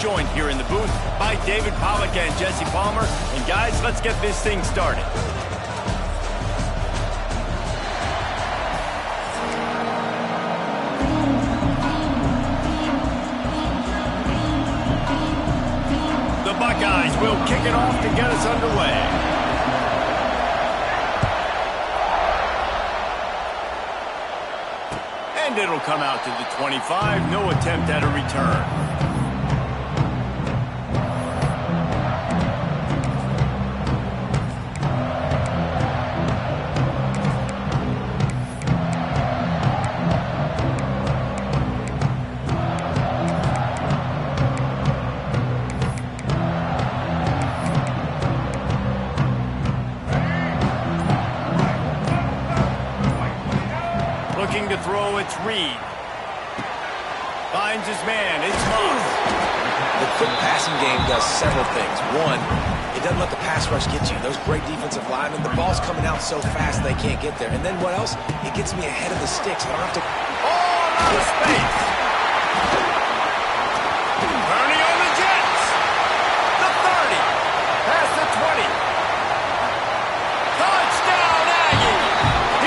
joined here in the booth by David Pollack and Jesse Palmer. And guys, let's get this thing started. The Buckeyes will kick it off to get us underway. And it'll come out to the 25. No attempt at a return. Looking to throw, it's Reed. Finds his man, it's Moss. The quick passing game does several things. One, it doesn't let the pass rush get you. Those great defensive linemen, the ball's coming out so fast they can't get there. And then what else? It gets me ahead of the sticks. I don't have to... Oh, out of space. Turning on the Jets. The 30. Past the 20. Touchdown, Aggie.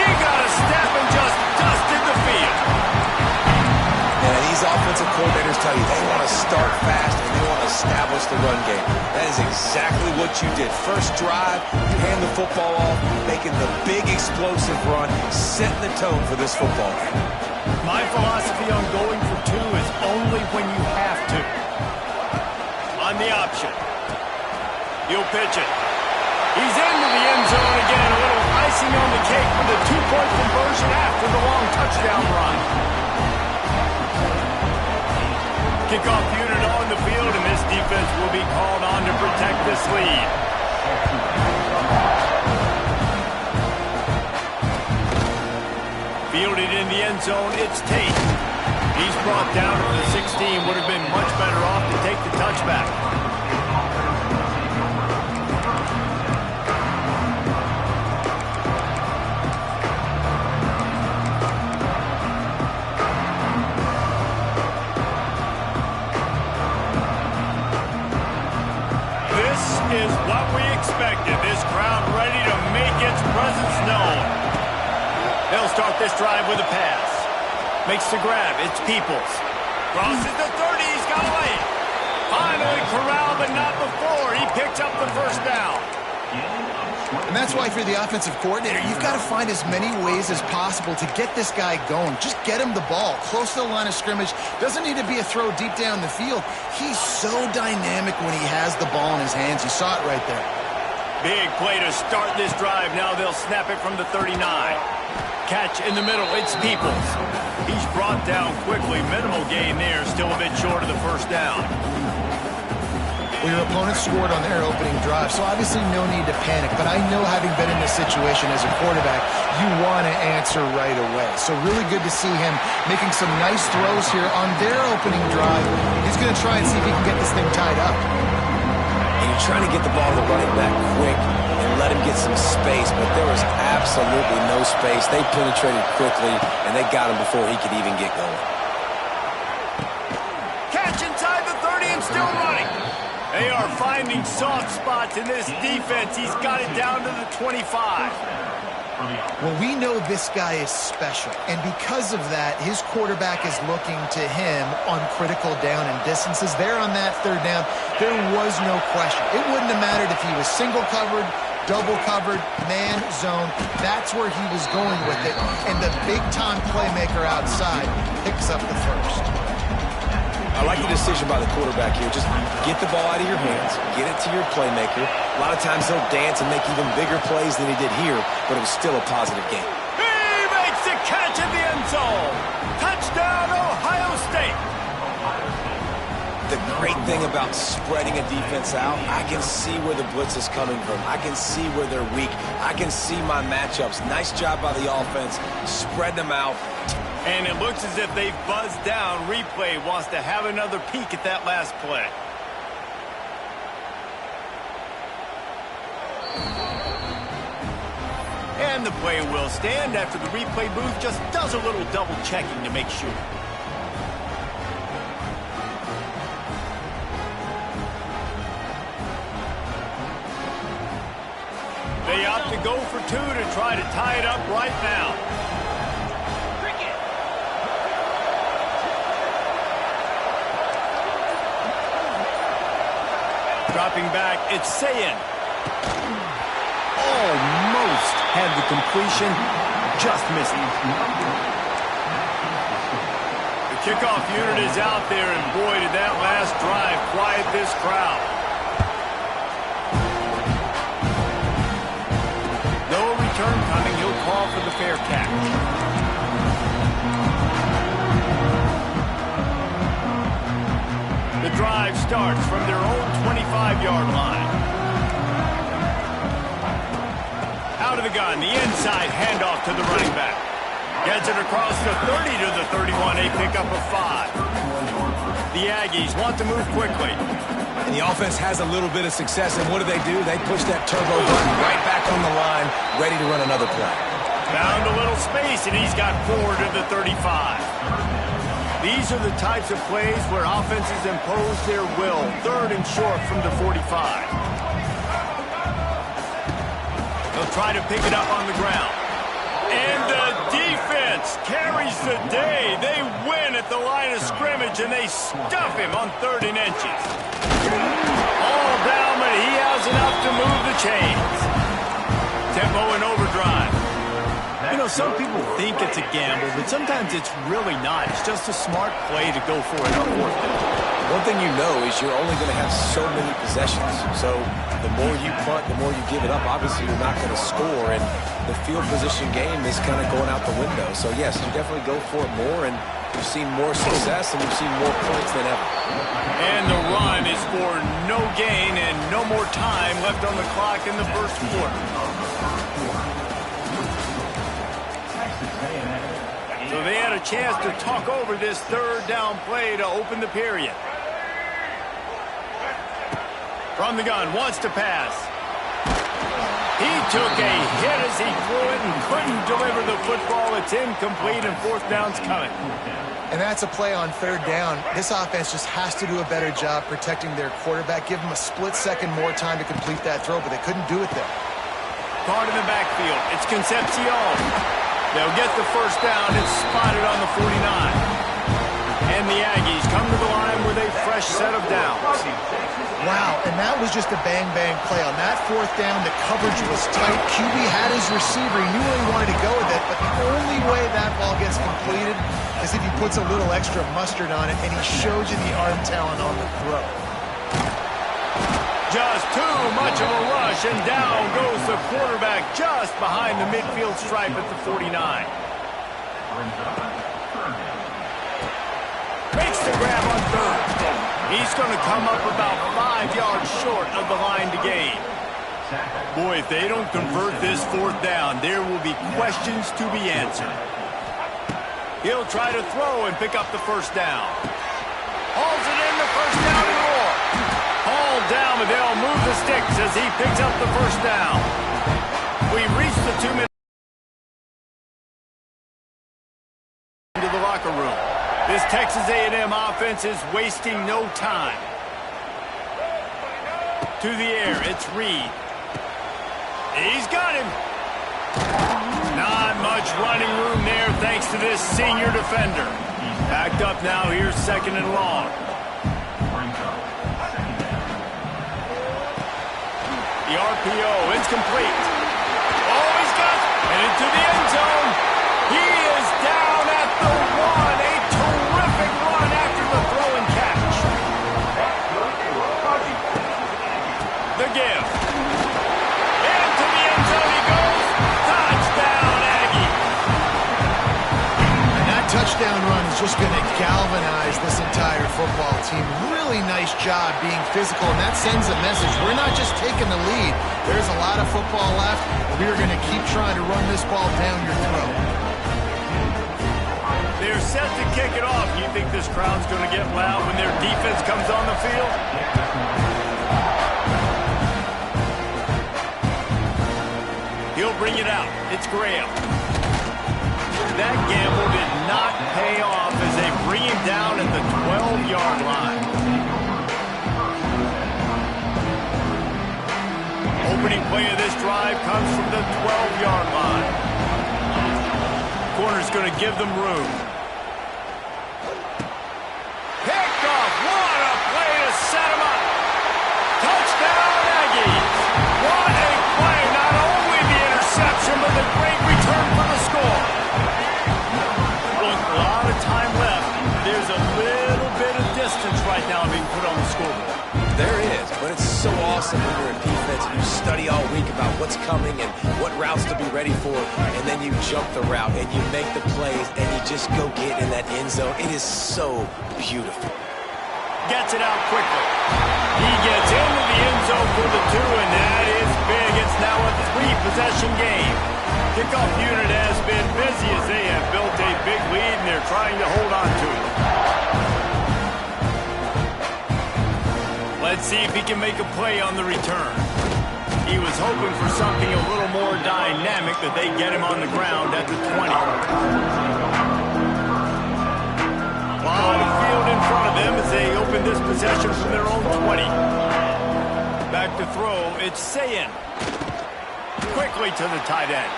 He got a step and just dusted the field. Yeah, these offensive coordinators tell you they want to start fast and they want to establish the run game. That is exactly what you did. First drive, you hand the football off, making the big explosive run, setting the tone for this football game. My philosophy on going for two is only when you have to. On the option. He'll pitch it. He's into the end zone again. A little icing on the cake with a two-point conversion after the long touchdown run. Kickoff unit on the field, and this defense will be called on to protect this lead. Fielded in the end zone, it's Tate. He's brought down to the 16. Would have been much better off to take the touchback. Is what we expected. This crowd ready to make its presence known. They'll start this drive with a pass. Makes the grab. It's Peoples. Crosses the 30. He's got away. Finally corralled, but not before. He picks up the first down. And that's why, if you're the offensive coordinator, you've got to find as many ways as possible to get this guy going. Just get him the ball close to the line of scrimmage. Doesn't need to be a throw deep down the field. He's so dynamic when he has the ball in his hands. You saw it right there. Big play to start this drive. Now they'll snap it from the 39. Catch in the middle. It's Peoples. He's brought down quickly. Minimal gain there. Still a bit short of the first down. Well, your opponent scored on their opening drive, so obviously no need to panic. But I know, having been in this situation as a quarterback, you want to answer right away. So really good to see him making some nice throws here on their opening drive. He's going to try and see if he can get this thing tied up. And you're trying to get the ball to the running back quick and let him get some space, but there was absolutely no space. They penetrated quickly, and they got him before he could even get going. Catch inside the 30 and still running. They are finding soft spots in this defense. He's got it down to the 25. Well, we know this guy is special, and because of that, his quarterback is looking to him on critical down and distances. There on that third down, there was no question. It wouldn't have mattered if he was single covered, double covered, man, zone. That's where he was going with it, and the big-time playmaker outside picks up the first. I like the decision by the quarterback here. Just get the ball out of your hands, get it to your playmaker. A lot of times he'll dance and make even bigger plays than he did here, but it was still a positive game. He makes the catch in the end zone. Touchdown, Ohio State. The great thing about spreading a defense out, I can see where the blitz is coming from. I can see where they're weak. I can see my matchups. Nice job by the offense. Spread them out. And it looks as if they've buzzed down. Replay wants to have another peek at that last play. And the play will stand after the replay booth just does a little double checking to make sure. They opt to go for two to try to tie it up right now. Dropping back, it's Ncaa. Almost had the completion, just missed it. The kickoff unit is out there, and boy, did that last drive quiet this crowd. No return coming, he'll call for the fair catch. The drive starts from their own 25-yard line. Out of the gun, the inside handoff to the running back. Gets it across the 30 to the 31, a pickup of 5. The Aggies want to move quickly. And the offense has a little bit of success, and what do? They push that turbo button right back on the line, ready to run another play. Found a little space, and he's got 4 to the 35. These are the types of plays where offenses impose their will. 3rd and short from the 45. They'll try to pick it up on the ground. And the defense carries the day. They win at the line of scrimmage, and they stuff him on 3rd and inches. All down, but he has enough to move the chains. Tempo and overdrive. You know, some people think it's a gamble, but sometimes it's really not. It's just a smart play to go for it on 4th down. One thing you know is you're only going to have so many possessions. So the more you punt, the more you give it up. Obviously, you're not going to score, and the field position game is kind of going out the window. So, yes, you definitely go for it more, and you've seen more success, and you've seen more points than ever. And the run is for no gain and no more time left on the clock in the first quarter. So they had a chance to talk over this 3rd down play to open the period. From the gun, wants to pass. He took a hit as he threw it and couldn't deliver the football. It's incomplete, and 4th down's coming. And that's a play on 3rd down. This offense just has to do a better job protecting their quarterback. Give them a split second more time to complete that throw, but they couldn't do it there. Guard in the backfield. It's Concepcion. They'll get the 1st down. It's spotted on the 49. And the Aggies come to the line with a fresh set of downs. Wow, and that was just a bang-bang play. On that 4th down, the coverage was tight. QB had his receiver. He knew where he wanted to go with it, but the only way that ball gets completed is if he puts a little extra mustard on it, and he shows you the arm talent on the throw. Just too much of a rush, and down goes the quarterback just behind the midfield stripe at the 49. Makes the grab on 3rd. He's going to come up about 5 yards short of the line to gain. Boy, if they don't convert this 4th down, there will be questions to be answered. He'll try to throw and pick up the 1st down. Hauls it in, the 1st down and more. Hauled down, but they'll move the sticks as he picks up the 1st down. We reach the 2-minute into the locker room. This Texas A&M offense is wasting no time. To the air, it's Reed. He's got him. Not much running room there thanks to this senior defender. Backed up now, here's 2nd and long. The RPO, it's complete. Oh, he's got it. And into the end zone. He is down at the 1. A terrific run after the throw and catch. The give. Into the end zone he goes. Touchdown, Aggie. And that touchdown run is just going to galvanize this entire football team. Really nice job being physical, and that sends a message. We're not just taking the lead. There's a lot of football left, and we are going to keep trying to run this ball down your throat. They're set to kick it off. You think this crowd's going to get loud when their defense comes on the field? He'll bring it out. It's Graham. That gamble did not pay off as they bring him down at the 12-yard line. Opening play of this drive comes from the 12-yard line. Corner's going to give them room. Picked off. What a play to set him up. Touchdown, Aggies. What a play. Not only the interception, but the great return for the score. Look, a lot of time left. There's a little bit of distance right now being put on the scoreboard. There is, but it's so awesome when you're in defense and you study all week about what's coming and what routes to be ready for, and then you jump the route and you make the plays and you just go get in that end zone. It is so beautiful. Gets it out quickly. He gets into the end zone for the 2, and that is big. It's now a 3-possession game. Kickoff unit has been busy as they have built a big lead, and they're trying to hold on to it. Let's see if he can make a play on the return. He was hoping for something a little more dynamic, but they get him on the ground at the 20. A lot of field in front of them as they open this possession from their own 20. Back to throw, it's Ncaa. Quickly to the tight end.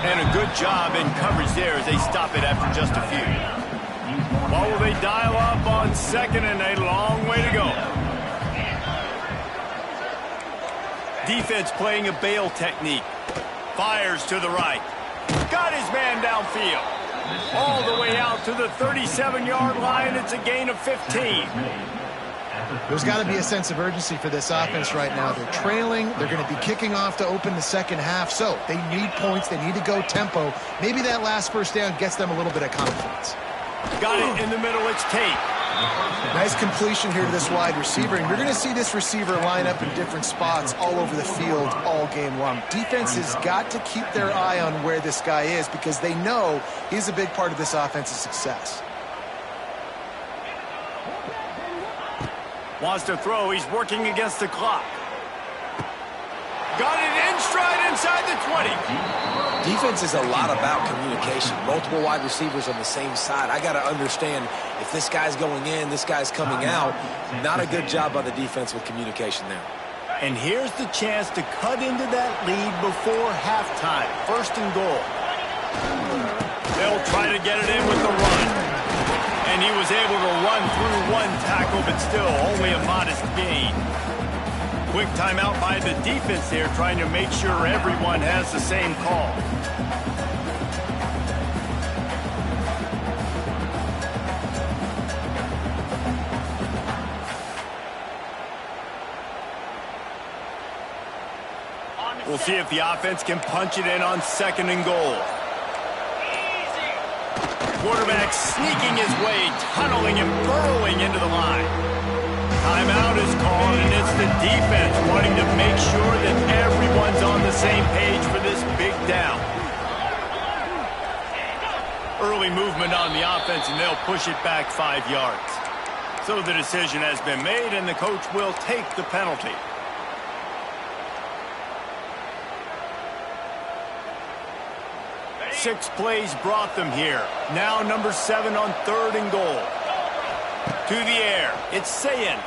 And a good job in coverage there as they stop it after just a few. Well, will they dial up on second, and a long way to go. Defense playing a bail technique. Fires to the right. Got his man downfield. All the way out to the 37-yard line. It's a gain of 15. There's got to be a sense of urgency for this offense right now. They're trailing. They're going to be kicking off to open the second half. So they need points. They need to go tempo. Maybe that last first down gets them a little bit of confidence. Got it in the middle. It's Tate. Nice completion here to this wide receiver, and you're going to see this receiver line up in different spots all over the field all game long. Defense has got to keep their eye on where this guy is because they know he's a big part of this offense's success. Wants to throw. He's working against the clock. Got it in stride inside the 20. Defense is a lot about communication. Multiple wide receivers on the same side. I got to understand if this guy's going in, this guy's coming out. Not a good job by the defense with communication there. And here's the chance to cut into that lead before halftime. First and goal. They'll try to get it in with the run. And he was able to run through one tackle, but still only a modest gain. Quick timeout by the defense there, trying to make sure everyone has the same call. We'll see if the offense can punch it in on second and goal. Quarterback sneaking his way, tunneling and burrowing into the line. Timeout is called, and it's the defense wanting to make sure that everyone's on the same page for this big down. Early movement on the offense, and they'll push it back 5 yards. So the decision has been made, and the coach will take the penalty. Six plays brought them here. Now number 7 on third and goal. To the air. It's Ncaa.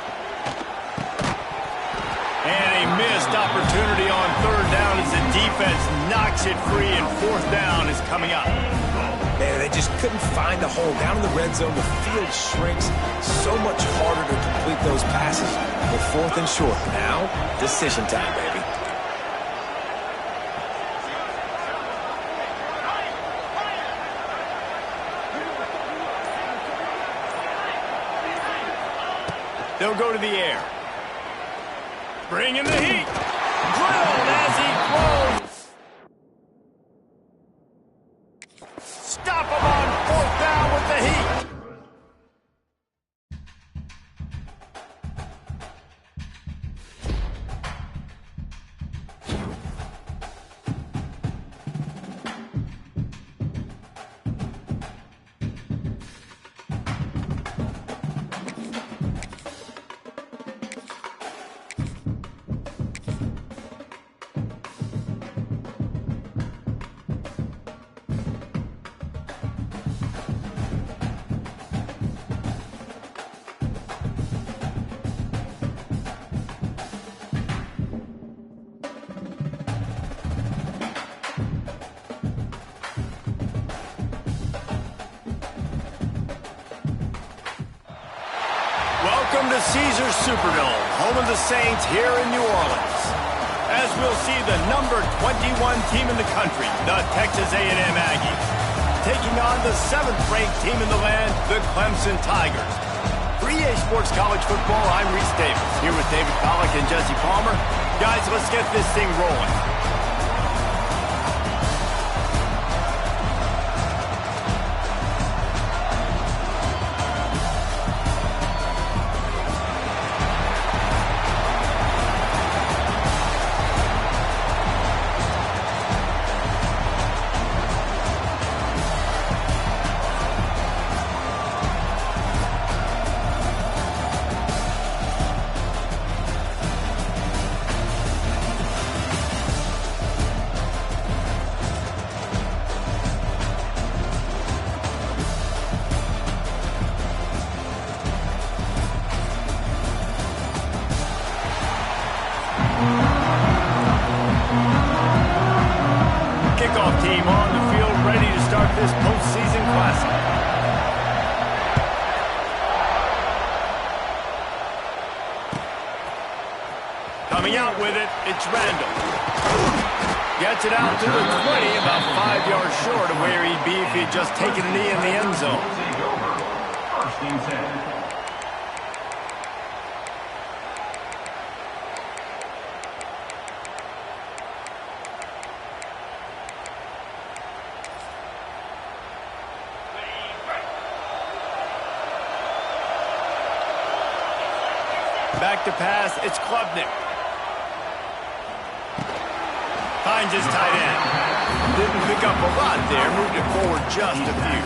And a missed opportunity on third down as the defense knocks it free, and fourth down is coming up. Man, they just couldn't find a hole. Down in the red zone, the field shrinks. So much harder to complete those passes. But fourth and short. Now, decision time, baby. They'll go to the air. Bring in the heat. Drilled as he throws. Stop him on fourth down with the heat. Welcome to Caesars Superdome, home of the Saints here in New Orleans. As we'll see the number 21 team in the country, the Texas A&M Aggies, taking on the 7th-ranked team in the land, the Clemson Tigers. For EA Sports College Football, I'm Reese Davis, here with David Pollack and Jesse Palmer. Guys, let's get this thing rolling. Kickoff team on the field, ready to start this postseason classic. Coming out with it, it's Randall. Gets it out to the 20, about 5 yards short of where he'd be if he'd just taken a knee in the end zone. First and 10. Back to pass, it's Klubnik. Finds his tight end. Didn't pick up a lot there, moved it forward just a few.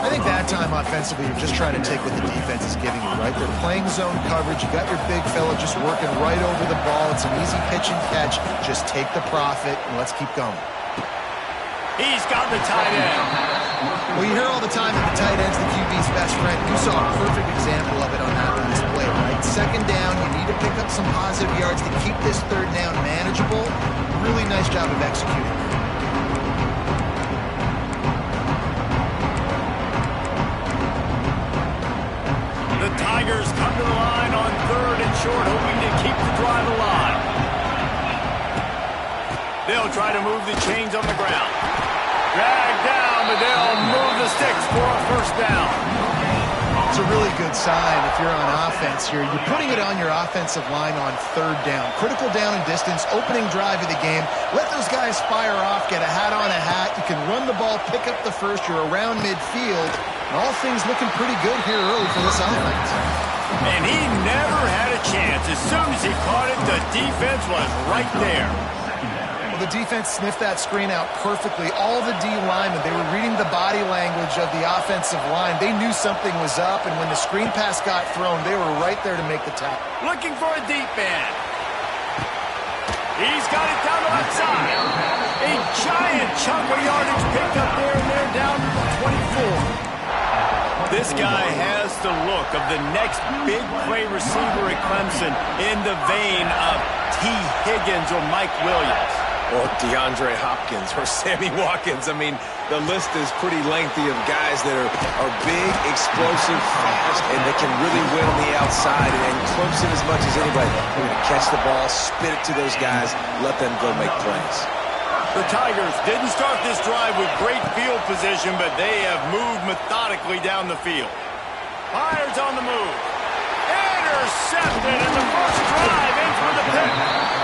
I think that time offensively, you're just trying to take what the defense is giving you, right? They're playing zone coverage. You got your big fella just working right over the ball. It's an easy pitch and catch. Just take the profit and let's keep going. He's got the tight end. Well, you hear all the time that the tight end's the QB's best friend. You saw a perfect example of it on that last play, right? Second down, you need to pick up some positive yards to keep this third down manageable. Really nice job of executing. The Tigers come to the line on 3rd and short, hoping to keep the drive alive. They'll try to move the chains on the ground. Dragged down, but they'll move the sticks for a first down. It's a really good sign if you're on offense here. You're putting it on your offensive line on 3rd down. Critical down and distance, opening drive of the game. Let those guys fire off, get a hat on a hat. You can run the ball, pick up the first. You're around midfield. And all things looking pretty good here early for this offense. And he never had a chance. As soon as he caught it, the defense was right there. The defense sniffed that screen out perfectly. All the D linemen, they were reading the body language of the offensive line. They knew something was up, and when the screen pass got thrown, they were right there to make the tackle. Looking for a deep man. He's got it down the left side. A giant chunk of yardage picked up there, and they're down to the 24. This guy has the look of the next big play receiver at Clemson in the vein of T. Higgins or Mike Williams. Or DeAndre Hopkins or Sammy Watkins. I mean, the list is pretty lengthy of guys that are big, explosive, fast, and they can really win on the outside. And Clemson, as much as anybody, they're going to catch the ball, spit it to those guys, let them go make plays. The Tigers didn't start this drive with great field position, but they have moved methodically down the field. Fires on the move. Intercepted in the first drive in for the pick.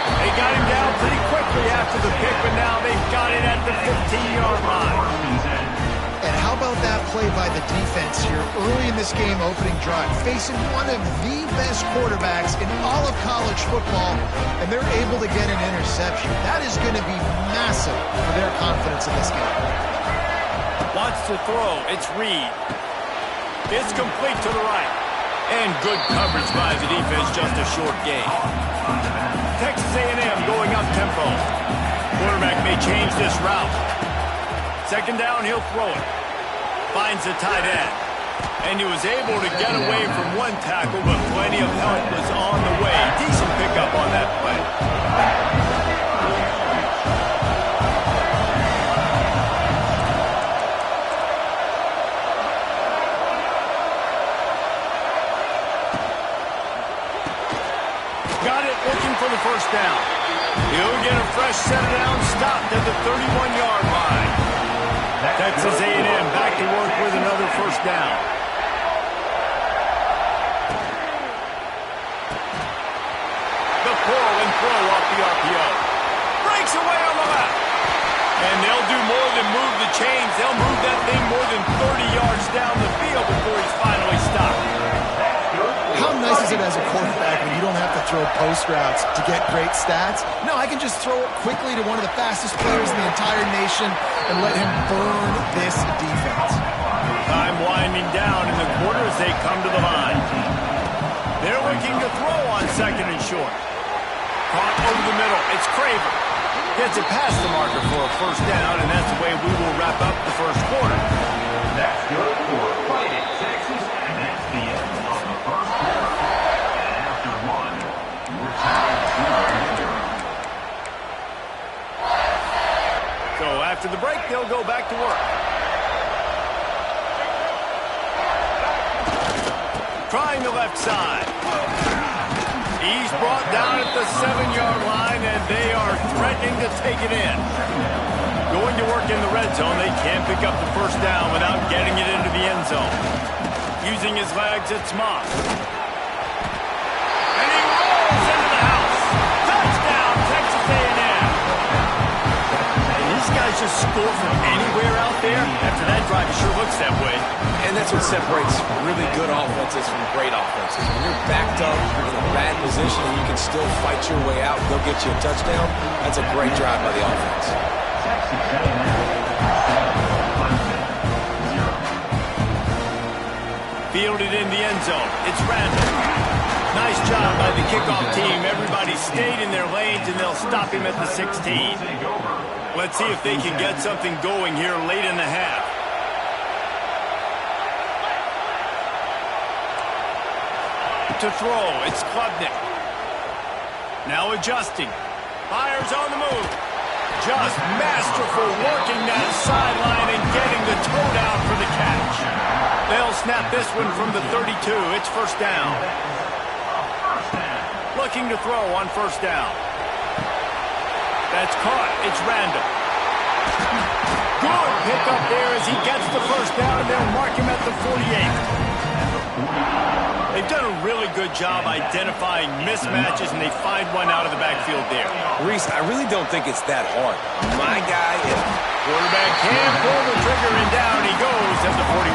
They got him down pretty quickly after the pick, but now they've got it at the 15-yard line. And how about that play by the defense here early in this game opening drive, facing one of the best quarterbacks in all of college football, and they're able to get an interception. That is going to be massive for their confidence in this game. Wants to throw. It's Reed. It's complete to the right. And good coverage by the defense, just a short gain. Texas A&M going up tempo. Quarterback may change this route. Second down, he'll throw it. Finds the tight end. And he was able to get away from one tackle, but plenty of help was on the way. Decent pickup on that play. Got it, looking for the first down. He'll get a fresh set of downs, stopped at the 31-yard line. Texas A&M back to work with another first down. The pull and throw off the RPO. Breaks away on the left. And they'll do more than move the chains. They'll move that thing more than 30 yards down the field before he's finally stopped. How nice is it as a quarterback when you don't have to throw post routes to get great stats? No, I can just throw it quickly to one of the fastest players in the entire nation and let him burn this defense. Time winding down in the quarter as they come to the line. They're looking to throw on second and short. Caught over the middle. It's Craver. Gets it past the marker for a first down, and that's the way we will wrap up the first quarter. That's good for Fighting Texas, and that's the end of the first quarter. And after one, we're tied 0-0. So after the break, they'll go back to work. Trying the left side. He's brought down at the 7-yard line, and they are threatening to take it in. Going to work in the red zone, they can't pick up the first down without getting it into the end zone. Using his legs, it's Moss. And he rolls into the house. Touchdown, Texas A&M. And these guys just score from anywhere out there. After that drive, it sure looks that way. And that's what separates really good offenses from great offenses. When you're backed up in a bad position and you can still fight your way out and go get you a touchdown, that's a great drive by the offense. Texas A&M, 7, Fielded in the end zone. It's Randall. Nice job by the kickoff team. Everybody stayed in their lanes, and they'll stop him at the 16. Let's see if they can get something going here late in the half. To throw, it's Klubnik. Now adjusting. Fires on the move. Just masterful working that sideline and getting the toe down for the catch. They'll snap this one from the 32. It's first down. Looking to throw on first down. That's caught. It's Randall. Good pickup there as he gets the first down, and they'll mark him at the 48. They've done a really good job identifying mismatches, and they find one out of the backfield there. Reese, I really don't think it's that hard. My guy is... Quarterback can pull the trigger, and down he goes at the 41.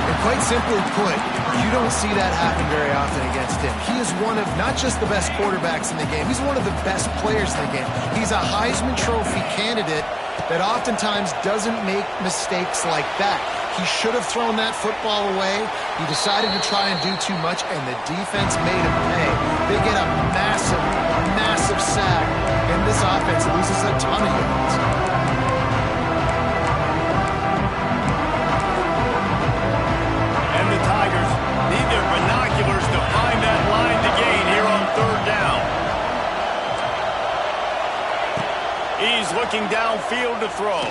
And quite simply put, you don't see that happen very often against him. He is one of not just the best quarterbacks in the game, he's one of the best players in the game. He's a Heisman Trophy candidate that oftentimes doesn't make mistakes like that. He should have thrown that football away. He decided to try and do too much, and the defense made him pay. They get a massive, massive sack, and this offense loses a ton of yards. And the Tigers need their binoculars to find that line to gain here on third down. He's looking downfield to throw.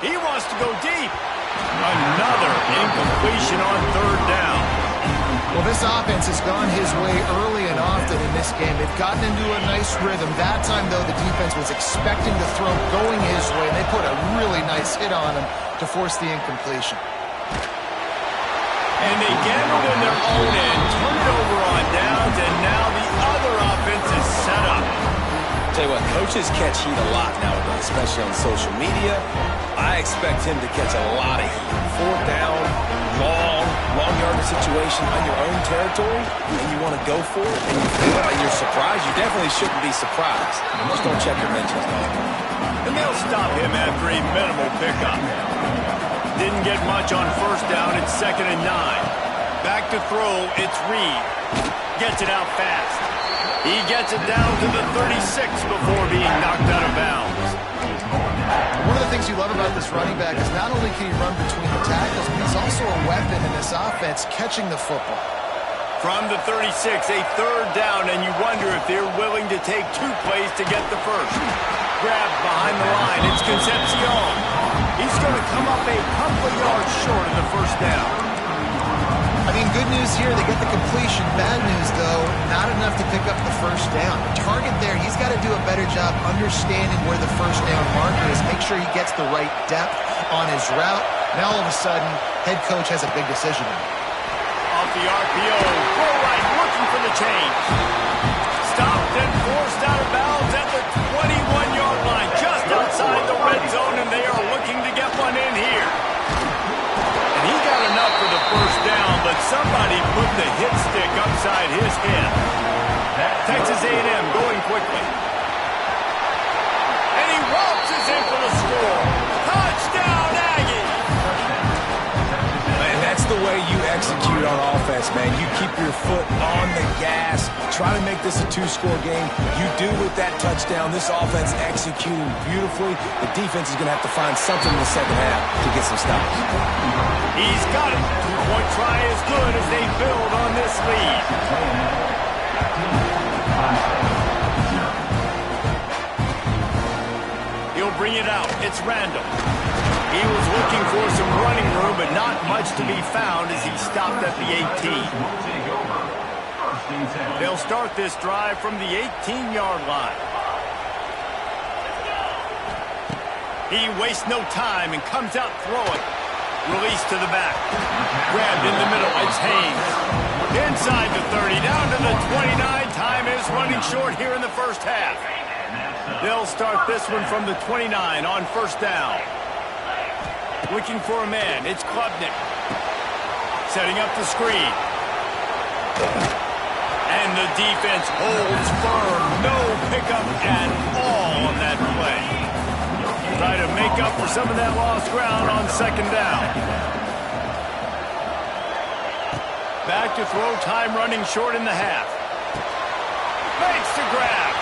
He wants to go deep. Another incompletion on third down. Well, this offense has gone his way early and often in this game. They've gotten into a nice rhythm. That time, though, the defense was expecting the throw going his way, and they put a really nice hit on him to force the incompletion. And they gambled in their own end, turned it over on downs, and now the other offense is set up. Tell you what, coaches catch heat a lot nowadays, especially on social media. I expect him to catch a lot of heat. Fourth down, long yardage situation on your own territory, and you want to go for it, and you fail, and you're surprised. You definitely shouldn't be surprised. Just don't check your mentions, dog. And they'll stop him after a minimal pickup. Didn't get much on first down. It's 2nd and 9. Back to throw. It's Reed. Gets it out fast. He gets it down to the 36 before being knocked out of bounds. One of the things you love about this running back is not only can he run between the tackles, but he's also a weapon in this offense catching the football. From the 36, a third down, and you wonder if they're willing to take 2 plays to get the first. Grabbed behind the line. It's Concepcion. He's going to come up a couple of yards short of the first down. I mean, good news here, they get the completion. Bad news, though, not enough to pick up the first down. The target there, he's got to do a better job understanding where the first down marker is, make sure he gets the right depth on his route. Now, all of a sudden, head coach has a big decision to make. Off the RPO, go right, looking for the change. Stopped and forced out of bounds at the 21-yard line, just outside the red zone, and they are looking to get one in here. And he got enough for the first down, but somebody put the hit stick upside his head. Texas A&M going quickly. And he waltzes in for the score. Touchdown, Aggies! And that's the way you execute on offense, man. You keep your foot on the gas. Try to make this a two-score game. You do with that touchdown. This offense executing beautifully. The defense is going to have to find something in the second half to get some stops. He's got it. Two-point try as good as they build on this lead. He'll bring it out. It's Randall. He was looking for some running room, but not much to be found as he stopped at the 18. They'll start this drive from the 18-yard line. He wastes no time and comes out throwing. Release to the back. Grabbed in the middle. It's Haynes. Inside the 30, down to the 29. Time is running short here in the first half. They'll start this one from the 29 on first down. Looking for a man. It's Klubnik. Setting up the screen. And the defense holds firm. No pickup at all on that play. Try to make up for some of that lost ground on second down. Back to throw, time running short in the half. Makes the grab.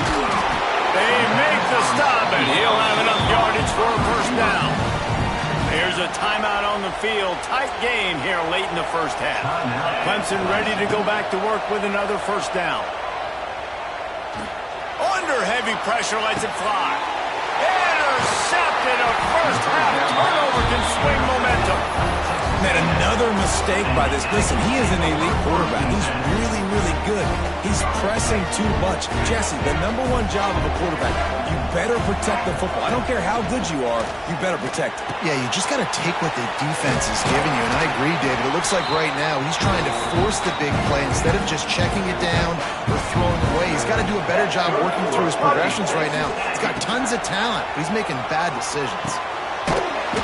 They make the stop, and he'll have enough yardage for a first down. Here's a timeout on the field. Tight game here late in the first half. Clemson ready to go back to work with another first down. Under heavy pressure, lets it fly. Intercepted. A first half turnover can swing momentum. Man, another mistake by this. Listen, he is an elite quarterback. He's really, really good. He's pressing too much. Jesse, the number one job of a quarterback, you better protect the football. I don't care how good you are, you better protect it. Yeah, you just got to take what the defense is giving you. And I agree, David. It looks like right now he's trying to force the big play instead of just checking it down or throwing away. He's got to do a better job working through his progressions right now. He's got tons of talent, but he's making bad decisions.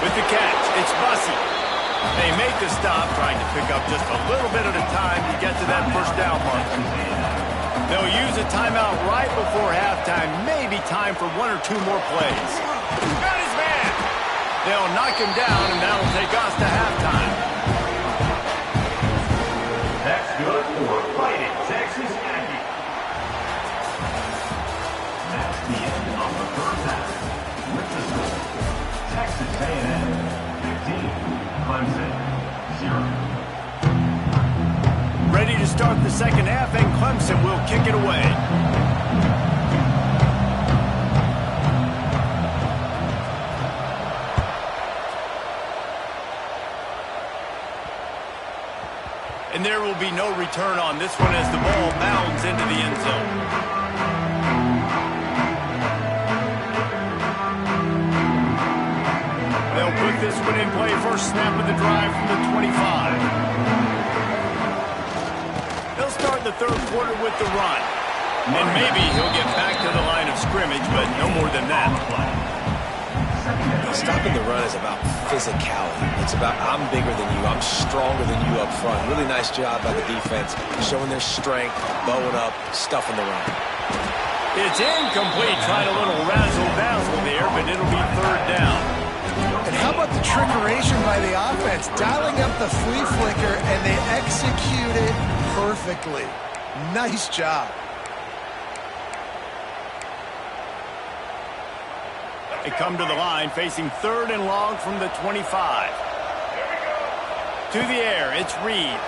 With the catch, it's Bussey. They make the stop, trying to pick up just a little bit at a time to get to that first down mark. They'll use a timeout right before halftime. Maybe time for one or two more plays. Got his man. They'll knock him down, and that'll take us to halftime. That's good for Fighting Texas Aggies. That's the end of the first half. With the score, Texas A&M 15. Clemson, 0. Ready to start the second half, and Clemson will kick it away. And there will be no return on this one as the ball bounds into the end zone. They'll put this one in play. First snap of the drive from the 25. They'll start the third quarter with the run. And maybe he'll get back to the line of scrimmage, but no more than that. Stopping the run is about physicality. It's about I'm bigger than you. I'm stronger than you up front. Really nice job by the defense, showing their strength, bowing up, stuffing the run. It's incomplete. Trying a little razzle-dazzle there, but it'll be third down. And how about the trickeration by the offense? Dialing up the flea flicker, and they execute it perfectly. Nice job. They come to the line, facing third and long from the 25. To the air, it's Reed.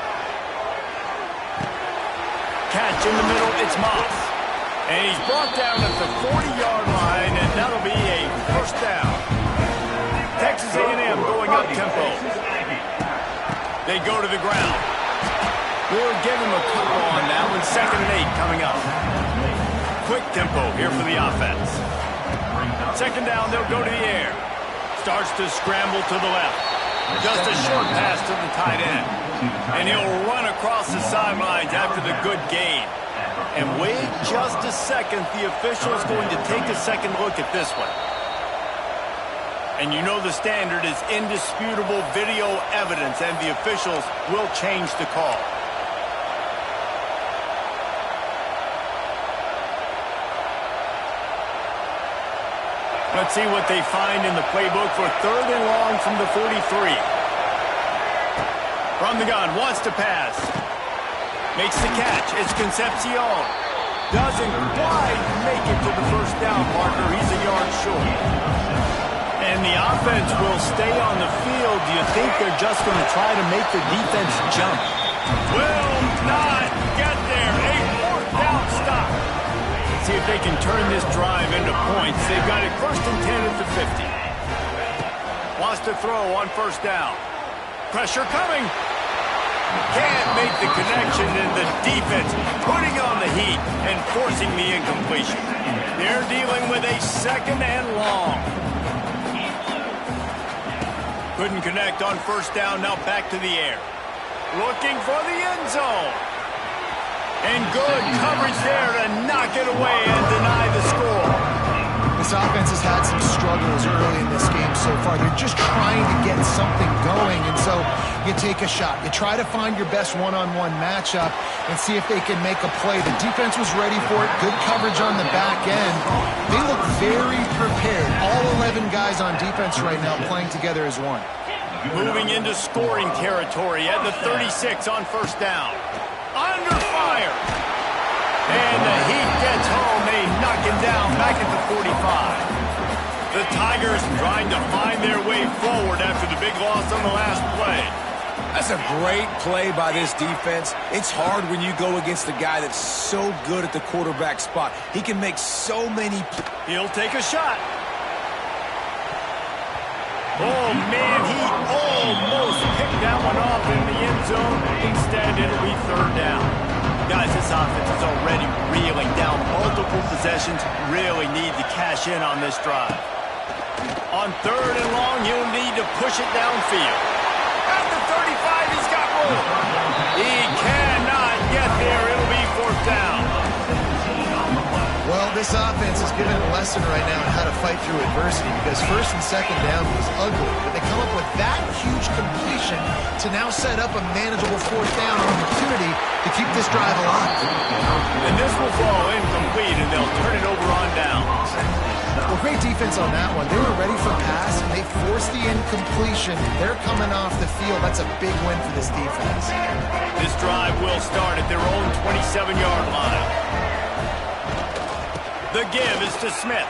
Catch in the middle, it's Moss. And he's brought down at the 40-yard line, and that'll be a first down. Texas A&M going up tempo. They go to the ground. We'll give him a couple on that one. 2nd and 8 coming up. Quick tempo here for the offense. 2nd down, they'll go to the air. Starts to scramble to the left. Just a short pass to the tight end. And he'll run across the sidelines after the good gain. And wait just a second. The official's going to take a second look at this one. And you know the standard is indisputable video evidence, and the officials will change the call. Let's see what they find in the playbook for 3rd and long from the 43. From the gun, wants to pass. Makes the catch. It's Concepcion. Doesn't quite make it to the 1st down marker. He's a yard short. And the offense will stay on the field. Do you think they're just going to try to make the defense jump? Will not get there. A 4th down stop. Let's see if they can turn this drive into points. They've got it 1st and 10 at the 50. Wants to throw on 1st down. Pressure coming. Can't make the connection, and the defense putting on the heat and forcing the incompletion. They're dealing with a 2nd and long. Couldn't connect on 1st down, now back to the air. Looking for the end zone. And good coverage there to knock it away and deny the score. This offense has had some struggles early in this game so far. They're just trying to get something going, and so you take a shot. You try to find your best one-on-one matchup and see if they can make a play. The defense was ready for it. Good coverage on the back end. They look very prepared. All 11 guys on defense right now playing together as one. Moving into scoring territory at the 36 on 1st down. Under fire. And the heat gets home. They knock him down back at the 45. The Tigers trying to find their way forward after the big loss on the last play. That's a great play by this defense. It's hard when you go against a guy that's so good at the quarterback spot. He can make so many. He'll take a shot. Oh, man, he almost picked that one off in the end zone. Instead, it'll be 3rd down. Guys, this offense is already reeling down multiple possessions. Really need to cash in on this drive. On 3rd and long, he'll need to push it downfield. At the 35, he's got room. He cannot get there. It'll be 4th down. Well, this offense is given a lesson right now on how to fight through adversity, because 1st and 2nd down was ugly, but they come up with that huge completion to now set up a manageable 4th down opportunity to keep this drive alive. And this will fall incomplete, and they'll turn it over on downs. Well, great defense on that one. They were ready for pass, and they forced the incompletion. They're coming off the field. That's a big win for this defense. This drive will start at their own 27-yard line. The give is to Smith.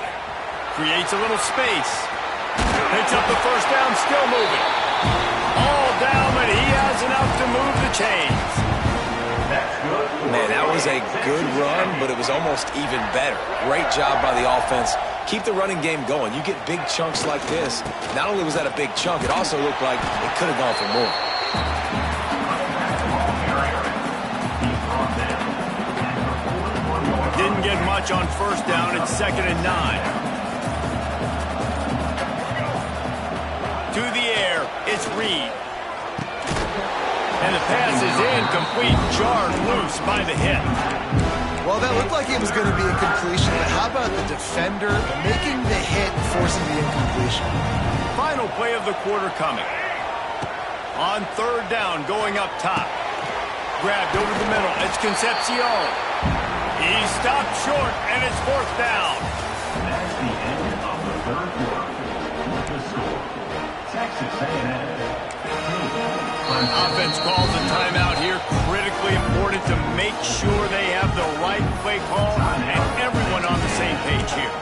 Creates a little space. Picks up the 1st down, still moving. All down, but he has enough to move the chains. Man, that was a good run, but it was almost even better. Great job by the offense. Keep the running game going. You get big chunks like this. Not only was that a big chunk, it also looked like it could have gone for more. Didn't get much on 1st down. It's 2nd and 9. To the air, it's Reed. And the pass is incomplete, jarred loose by the hit. Well, that looked like it was going to be a completion, but how about the defender making the hit and forcing the incompletion? Final play of the quarter coming. On 3rd down, going up top. Grabbed over the middle. It's Concepcion. He stopped short, and it's 4th down. That's the end of the 3rd quarter. The score, Texas A&M. Offense calls a timeout here. Critically important to make sure they have the right play call and everyone on the same page here.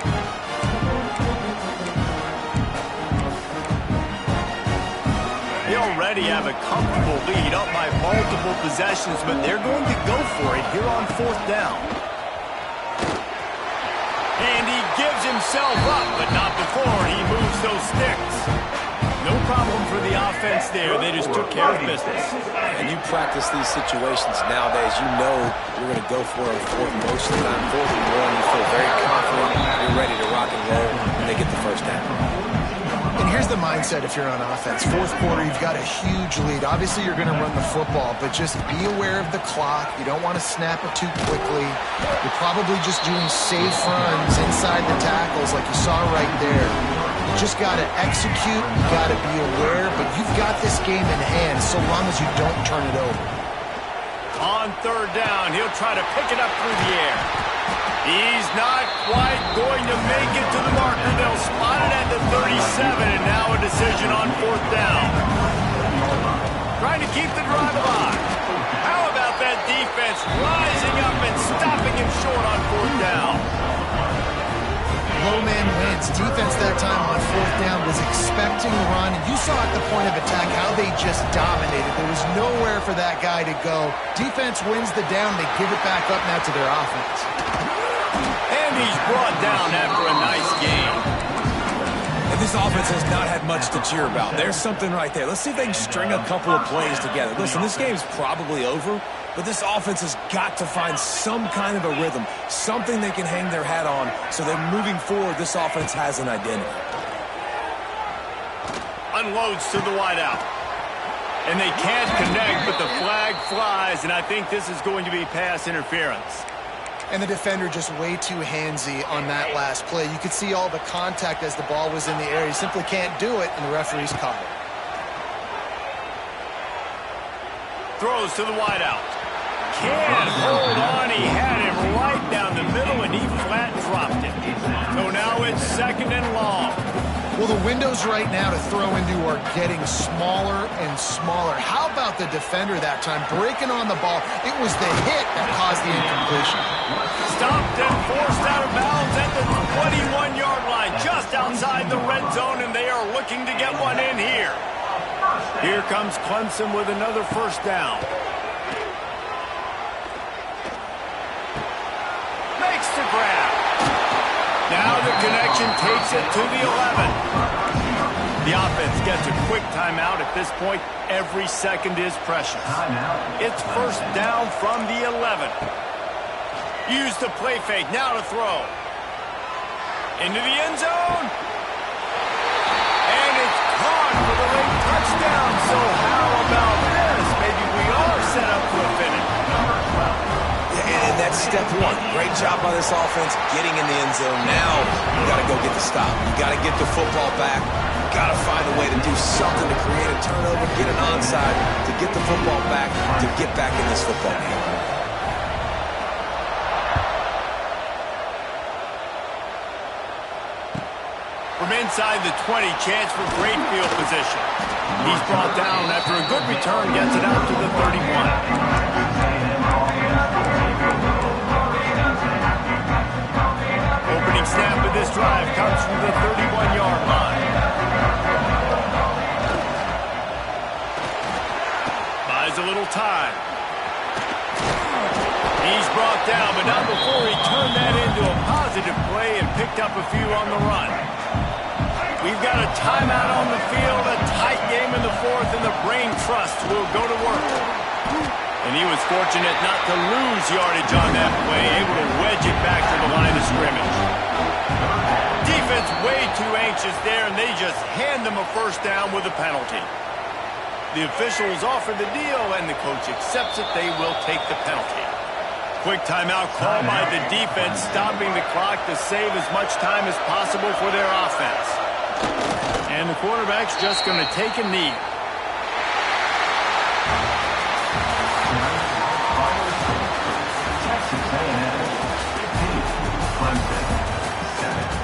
They already have a comfortable lead up by multiple possessions, but they're going to go for it here on 4th down. And he gives himself up, but not before he moves those sticks. No problem for the offense there. They just took care of business. And you practice these situations nowadays, you know you're going to go for it fourth most of the time. 4th and 1, you feel very confident. You're ready to rock and roll, and they get the first down. And here's the mindset if you're on offense. 4th quarter, you've got a huge lead. Obviously, you're going to run the football, but just be aware of the clock. You don't want to snap it too quickly. You're probably just doing safe runs inside the tackles like you saw right there. You just got to execute. You got to be aware, but you've got this game in hand so long as you don't turn it over. On 3rd down, he'll try to pick it up through the air. He's not quite going to make it to the marker. They'll spot it at the 37, and now a decision on 4th down. Trying to keep the drive alive. How about that defense rising up and stopping him short on 4th down? Low man wins. Defense that time on 4th down was expecting the run. You saw at the point of attack how they just dominated. There was nowhere for that guy to go. Defense wins the down. They give it back up now to their offense. And he's brought down after a nice game. And this offense has not had much to cheer about. There's something right there. Let's see if they can string a couple of plays together. Listen, this game's probably over, but this offense has got to find some kind of a rhythm, something they can hang their hat on so that moving forward, this offense has an identity. Unloads to the wideout. And they can't connect, but the flag flies, and I think this is going to be pass interference. And the defender just way too handsy on that last play. You could see all the contact as the ball was in the air. He simply can't do it, and the referee's caught it. Throws to the wideout. Can't hold on. He had him right down the middle, and he flat dropped it. So now it's 2nd and long. Well, the windows right now to throw into are getting smaller and smaller. How about the defender that time breaking on the ball? It was the hit that caused the incompletion. Stopped and forced out of bounds at the 21-yard line, just outside the red zone, and they are looking to get one in here. Here comes Clemson with another 1st down. Makes the grab. Now the connection takes it to the 11. The offense gets a quick timeout at this point. Every second is precious. It's 1st down from the 11. Use the play fake. Now to throw. Into the end zone. And it's caught for the late touchdown. So how about this? Maybe we are set up for a finish. And that's step 1. Great job by this offense getting in the end zone. Now you got to go get the stop. You got to get the football back. You got to find a way to do something to create a turnover, get an onside, to get the football back, to get back in this football game. From inside the 20, chance for great field position. He's brought down after a good return, gets it out to the 31. Opening snap of this drive comes from the 31-yard line. Buys a little time. He's brought down, but not before he turned that into a positive play and picked up a few on the run. We've got a timeout on the field, a tight game in the 4th, and the brain trust will go to work. And he was fortunate not to lose yardage on that play, able to wedge it back to the line of scrimmage. Defense way too anxious there, and they just hand them a 1st down with a penalty. The officials offer the deal, and the coach accepts it. They will take the penalty. Quick timeout call by the defense, stopping the clock to save as much time as possible for their offense. And the quarterback's just going to take a knee. Texas A&M 15, Clemson 7.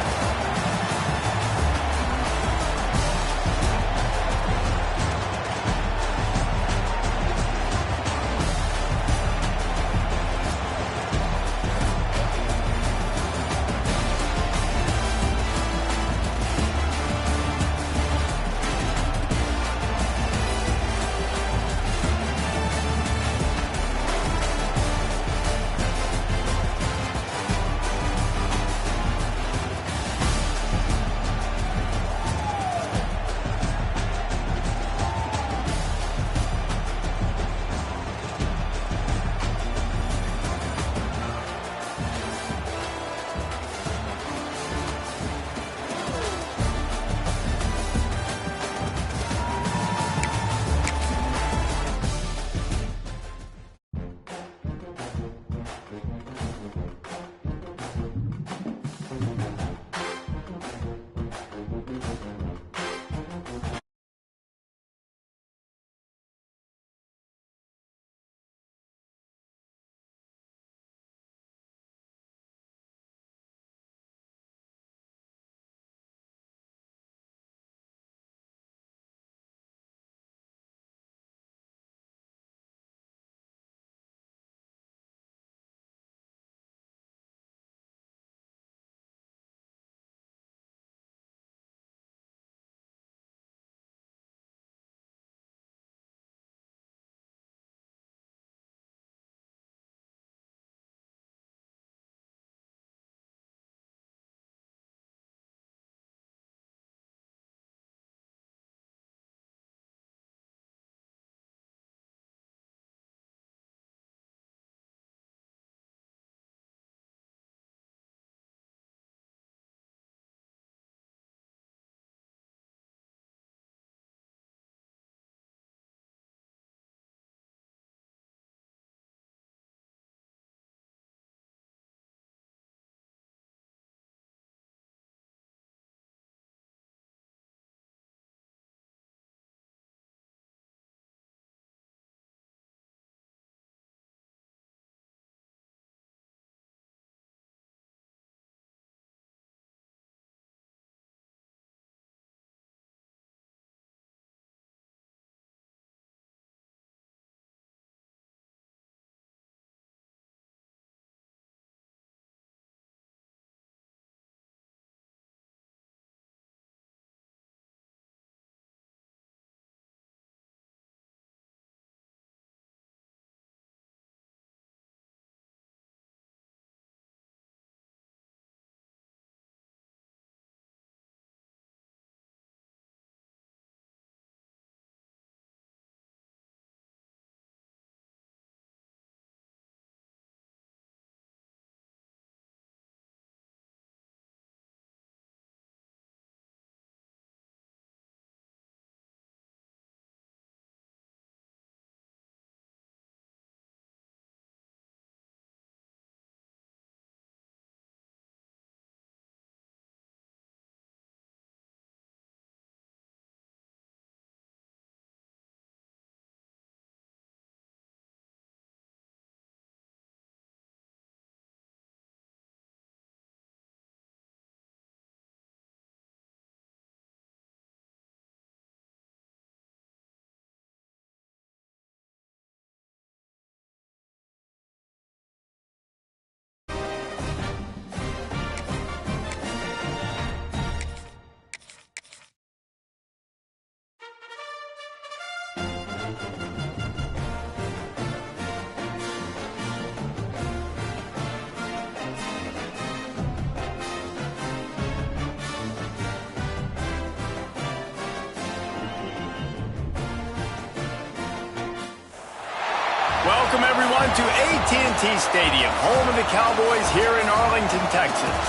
everyone, to AT&T Stadium, home of the Cowboys here in Arlington, Texas.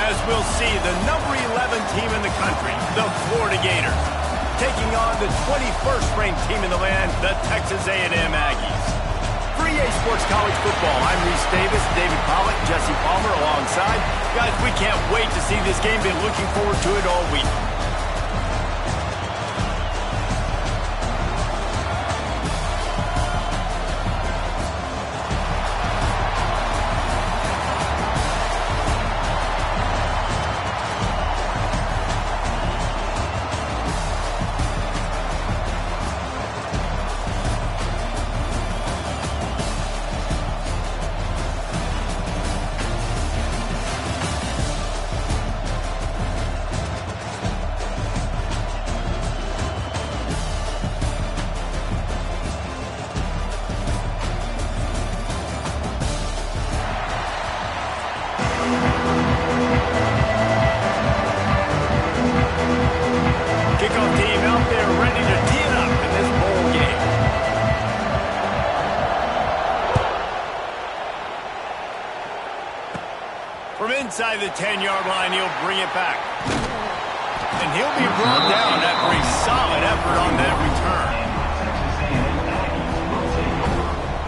As we'll see, the number 11 team in the country, the Florida Gators, taking on the 21st ranked team in the land, the Texas A&M Aggies. For EA Sports College Football, I'm Reese Davis, David Pollack, Jesse Palmer alongside. Guys, we can't wait to see this game. Been looking forward to it all week. Kickoff team out there ready to tee it up in this bowl game. From inside the 10-yard line, he'll bring it back. And he'll be brought down after a solid effort on that return.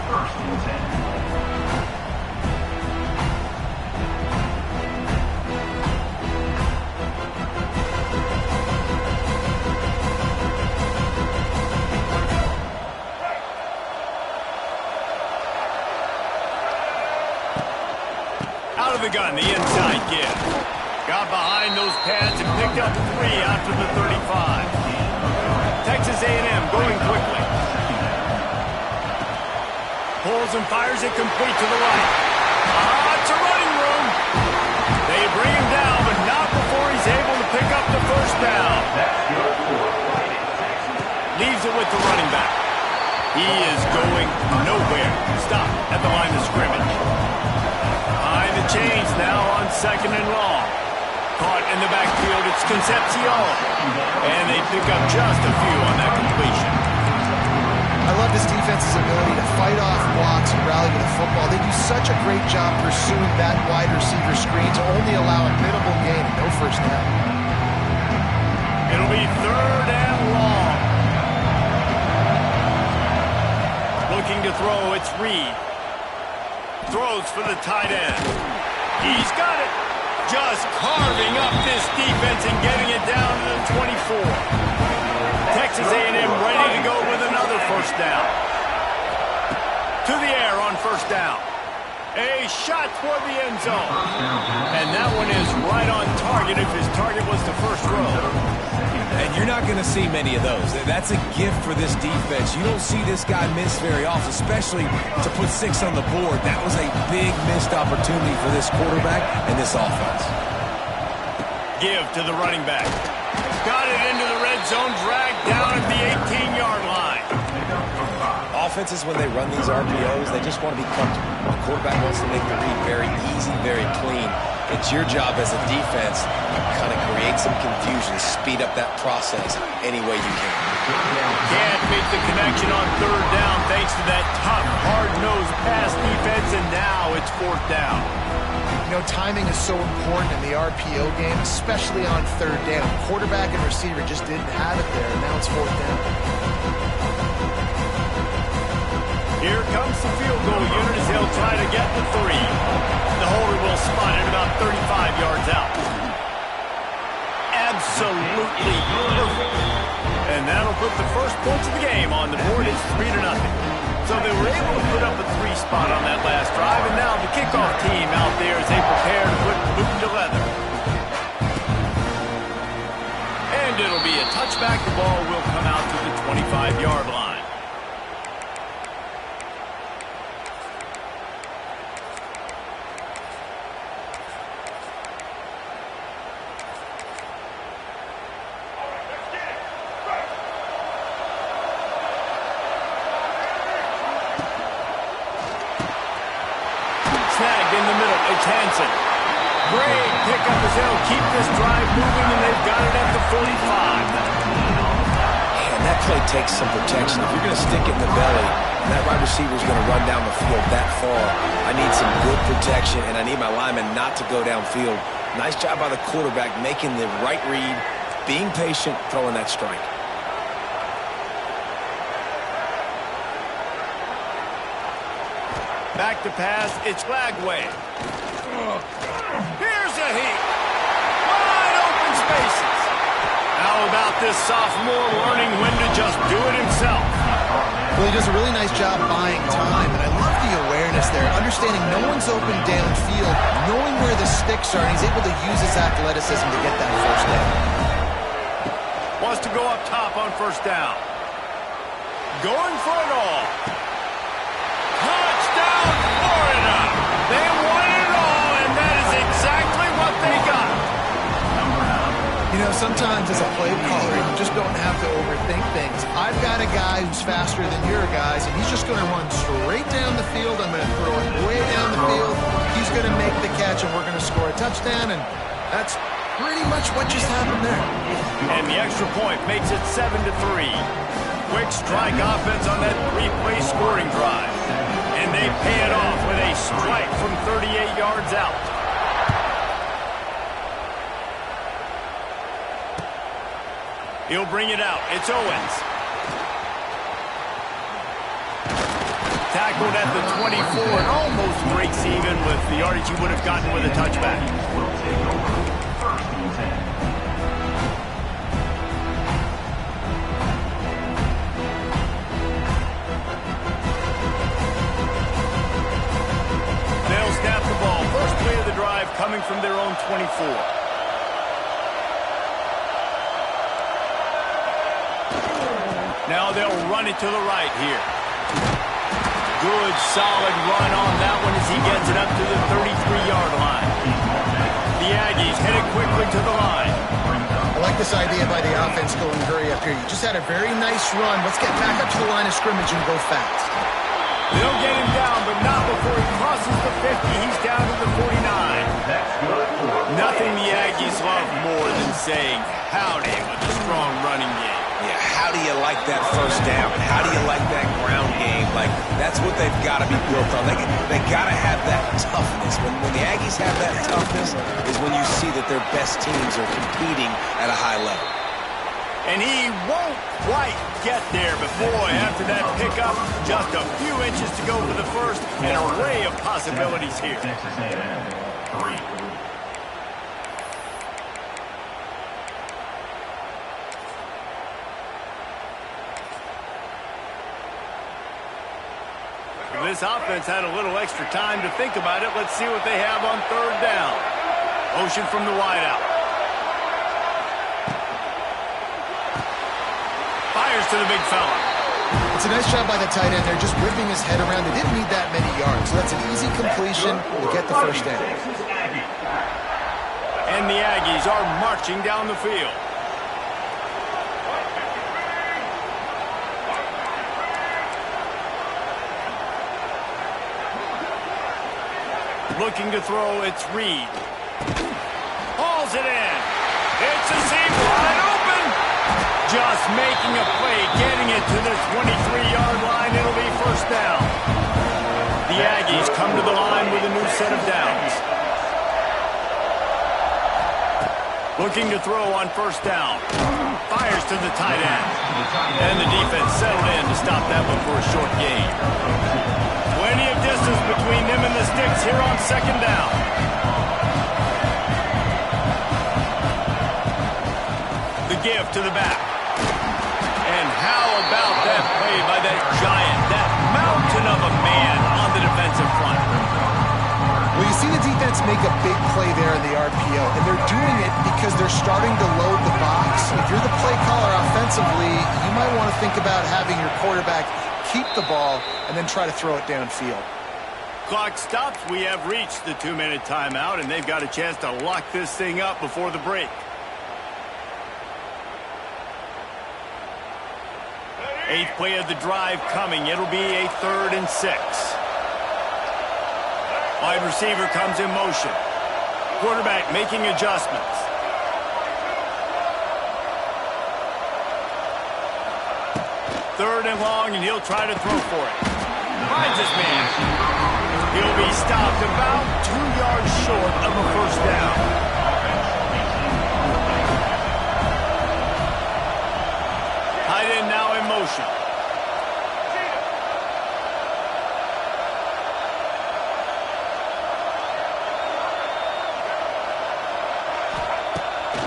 First and 10. Out of the gun, the inside give. Got behind those pads and picked up 3 after the 35. Texas A&M going quickly. Pulls and fires it complete to the right. It's a running room. They bring him down, but not before he's able to pick up the first down. Leaves it with the running back. He is going nowhere. Stop at the line of scrimmage. Behind the chains now on 2nd and long. Caught in the backfield, it's Concepcion. And they pick up just a few on that completion. I love this defense's ability to fight off blocks and rally with the football. They do such a great job pursuing that wide receiver screen to only allow a minimal gain and no first down. It'll be 3rd and long. Looking to throw, it's Reed. Throws for the tight end. He's got it. Just carving up this defense and getting it down to the 24. Texas A&M ready to go with another first down. To the air on first down. A shot toward the end zone. And that one is right on target if his target was the first row. And you're not going to see many of those. That's a gift for this defense. You don't see this guy miss very often, especially to put 6 on the board. That was a big missed opportunity for this quarterback and this offense. Give to the running back. Got it into the red zone, dragged down at the 18-yard line. Offenses, when they run these RPOs, they just want to be comfortable. The quarterback wants to make the read very easy, very clean. It's your job as a defense to kind of create some confusion, speed up that process any way you can. Can't make the connection on 3rd down thanks to that tough, hard-nosed pass defense, and now it's 4th down. You know, timing is so important in the RPO game, especially on 3rd down. Quarterback and receiver just didn't have it there, and now it's 4th down. Here comes the field goal unit as they'll try to get the 3. The holder will spot it about 35 yards out. Absolutely perfect. And that'll put the first points of the game on the board. It's 3-0. So they were able to put up a 3 spot on that last drive, and now the kickoff team out there as they prepare to put boot to leather. And it'll be a touchback. The ball will come out to the 25-yard line. Snagged in the middle, it's Hansen. Great pickup as they'll keep this drive moving, and they've got it at the 45. Man, And that play takes some protection. If you're going to stick it in the belly, and that wide receiver is going to run down the field that far, I need some good protection, and I need my lineman not to go downfield. Nice job by the quarterback making the right read, being patient, throwing that strike. Back to pass, it's Lagway. Here's a heat. Wide open spaces. How about this sophomore learning when to just do it himself? Well, he does a really nice job buying time, and I love the awareness there, understanding no one's open downfield, knowing where the sticks are, and he's able to use his athleticism to get that first down. Wants to go up top on first down. Going for it all. Touchdown, Florida! They won it all, and that is exactly what they got. You know, sometimes as a play caller, you just don't have to overthink things. I've got a guy who's faster than your guys, and he's just going to run straight down the field. I'm going to throw it way down the field. He's going to make the catch, and we're going to score a touchdown, and that's pretty much what just happened there. And the extra point makes it 7-3. Quick strike offense on that three-play scoring drive. And they pay it off with a strike from 38 yards out. He'll bring it out. It's Owens. Tackled at the 24 and almost breaks even with the yardage he would have gotten with a touchback. Will take over 1st and 10. They'll snap the ball. First play of the drive coming from their own 24. Now they'll run it to the right here. Good, solid run on that one as he gets it up to the 33-yard line. The Aggies headed quickly to the line. I like this idea by the offense going hurry up here. You just had a very nice run. Let's get back up to the line of scrimmage and go fast. They'll get him down, but not before he crosses the 50. He's down to the 49. Nothing the Aggies love more than saying howdy with a strong running game. Yeah, how do you like that first down? How do you like that ground game? Like, that's what they've got to be built on. They got to have that toughness. When the Aggies have that toughness is when you see that their best teams are competing at a high level. And he won't quite get there, but boy, after that pickup, just a few inches to go for the first, an array of possibilities here. Texas A&M, 3. This offense had a little extra time to think about it. Let's see what they have on third down. Motion from the wideout. Fires to the big fella. It's a nice job by the tight end there, just whipping his head around. They didn't need that many yards, so that's an easy completion to get the first down. And the Aggies are marching down the field. Looking to throw, it's Reed. Hauls it in. It's a seam wide open. Just making a play, getting it to the 23-yard line. It'll be first down. The Aggies come to the line with a new set of downs. Looking to throw on first down. Fires to the tight end. And the defense settled in to stop that one for a short gain. Plenty of distance between them and the sticks here on second down. The give to the back. And how about that play by that giant, that mountain of a man on the defensive front? Well, you see the defense make a big play there in the RPO, and they're doing it because they're starting to load the box. If you're the play caller offensively, you might want to think about having your quarterback keep the ball and then try to throw it downfield. Clock stops. We have reached the 2-minute timeout, and they've got a chance to lock this thing up before the break. Eighth play of the drive coming. It'll be a 3rd and 6. Wide receiver comes in motion. Quarterback making adjustments. 3rd and long, and he'll try to throw for it. Finds his man. He'll be stopped about 2 yards short of a 1st down. Tight end now in motion.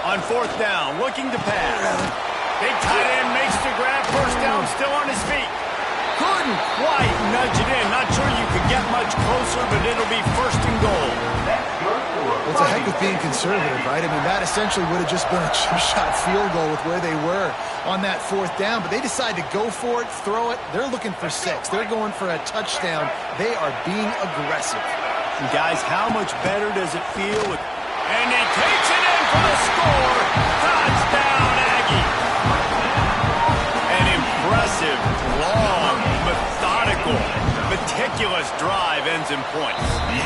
On 4th down, looking to pass. Big tight end makes the grab. 1st down, still on his feet. Couldn't quite nudge it in. Not sure you could get much closer, but it'll be 1st and goal. Well, it's a heck of being conservative, right? I mean, that essentially would have just been a chip-shot field goal with where they were on that 4th down, but they decide to go for it, throw it. They're looking for 6. They're going for a touchdown. They are being aggressive. And guys, how much better does it feel? And he takes it in for the score. Touchdown, Aggie. An impressive, long, methodical, meticulous drive ends in points.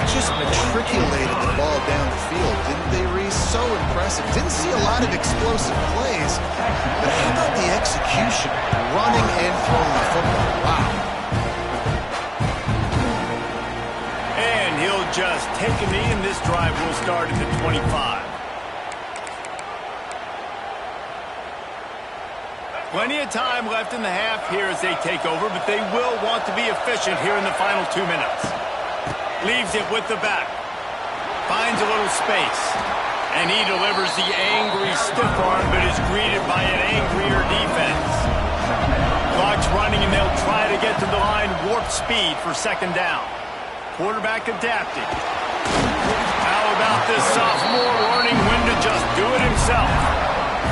Just matriculated the ball downfield, didn't they, Reese? So impressive. Didn't see a lot of explosive plays, but how about the execution? Running and throwing the football. Wow. And he'll just take a knee, and this drive will start at the 25. Plenty of time left in the half here as they take over, but they will want to be efficient here in the final 2 minutes. Leaves it with the back. Finds a little space. And he delivers the angry stiff arm, but is greeted by an angrier defense. Clock's running, and they'll try to get to the line. Warp speed for 2nd down. Quarterback adapting. How about this sophomore learning when to just do it himself?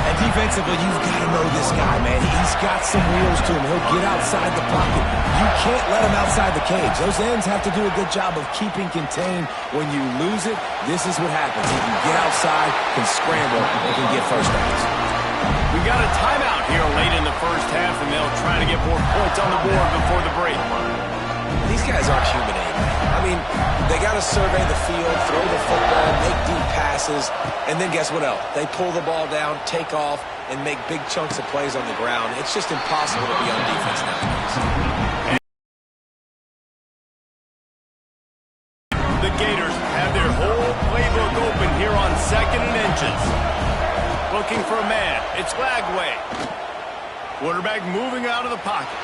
And defensively, you've got to know this guy, man. He's got some wheels to him. He'll get outside the pocket. You can't let him outside the cage. Those ends have to do a good job of keeping contained. When you lose it, this is what happens. He can get outside, can scramble, and can get 1st downs. We got a timeout here late in the 1st half, and they'll try to get more points on the board before the break. These guys aren't human anymore. I mean, they got to survey the field, throw the football, make deep passes, and then guess what else? They pull the ball down, take off, and make big chunks of plays on the ground. It's just impossible to be on defense nowadays. The Gators have their whole playbook open here on 2nd and inches. Looking for a man. It's Lagway. Quarterback moving out of the pocket.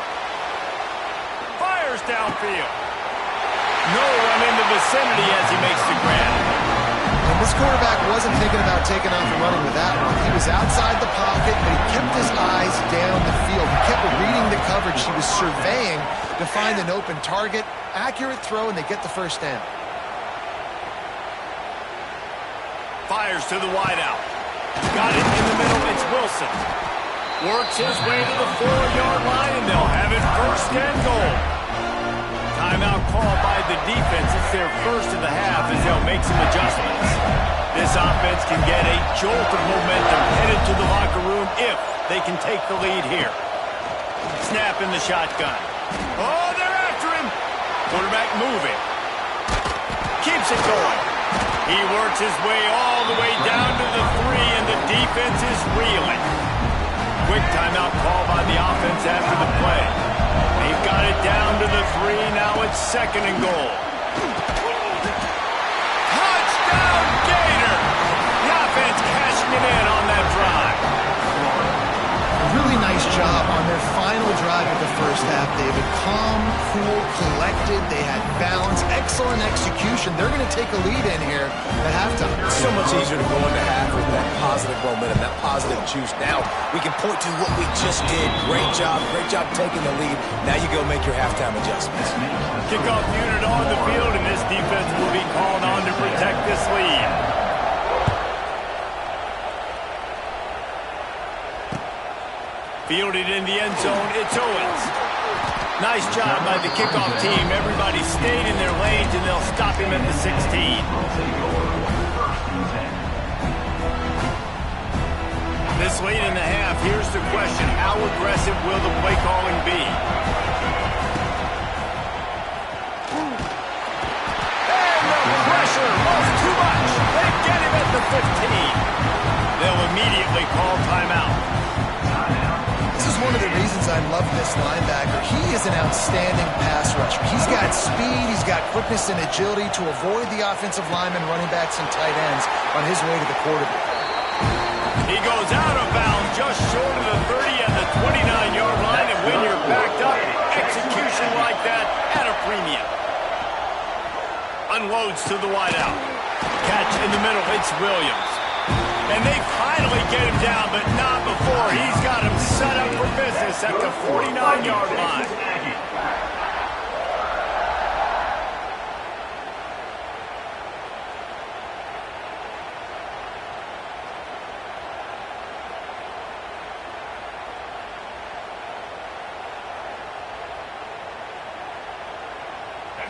Fires downfield. No one in the vicinity as he makes the grab. And this quarterback wasn't thinking about taking off and running with that one. He was outside the pocket, but he kept his eyes down the field. He kept reading the coverage. He was surveying to find an open target. Accurate throw, and they get the 1st down. Fires to the wideout. Got it in the middle. It's Wilson. Works his way to the 4-yard line, and they'll have it 1st and goal. Timeout called by the defense. It's their 1st of the half as they'll make some adjustments. This offense can get a jolt of momentum headed to the locker room if they can take the lead here. Snap in the shotgun. Oh, they're after him. Quarterback moving. Keeps it going. He works his way all the way down to the 3, and the defense is reeling. Quick timeout call by the offense after the play. They've got it down to the 3. Now it's 2nd and goal. Touchdown, Gator! The offense cashing it in on that drive. A really nice job on their final drive of the 1st half, David. Calm, cool, collected. They had balance, excellent execution. They're going to take a lead in here at halftime. It's so much easier to go into half with that positive momentum, that positive juice. Now we can point to what we just did. Great job taking the lead. Now you go make your halftime adjustments. Kickoff unit on the field, and this defense will be called on to protect this lead. Fielded in the end zone, it's Owens. Nice job by the kickoff team. Everybody stayed in their lanes, and they'll stop him at the 16. This late in the half, here's the question. How aggressive will the play calling be? And the pressure was too much. They get him at the 15. They'll immediately call timeout. This is one of the reasons I love this linebacker. He is an outstanding pass rusher. He's got speed, he's got quickness and agility to avoid the offensive linemen, running backs, and tight ends on his way to the quarterback. He goes out of bounds just short of the 30 at the 29-yard line, and when you're backed up, execution like that at a premium. Unloads to the wideout. Catch in the middle, it's Williams. And they finally get him down, but not before. He's got him set up for business at the 49-yard line.